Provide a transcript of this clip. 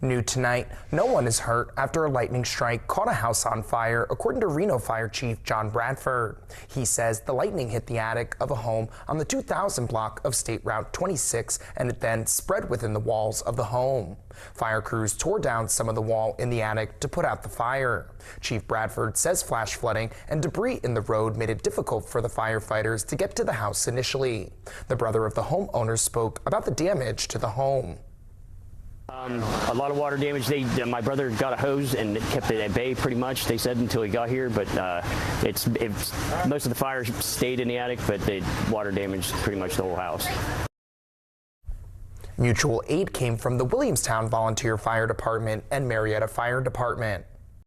New tonight, no one is hurt after a lightning strike caught a house on fire, according to Reno Fire Chief John Bradford. He says the lightning hit the attic of a home on the 2000 block of State Route 26 and it then spread within the walls of the home. Fire crews tore down some of the wall in the attic to put out the fire. Chief Bradford says flash flooding and debris in the road made it difficult for the firefighters to get to the house initially. The brother of the homeowner spoke about the damage to the home. A lot of water damage. My brother got a hose and kept it at bay pretty much, they said, until he got here, but it's most of the fires stayed in the attic, but the water damaged pretty much the whole house. Mutual aid came from the Williamstown Volunteer Fire Department and Marietta Fire Department.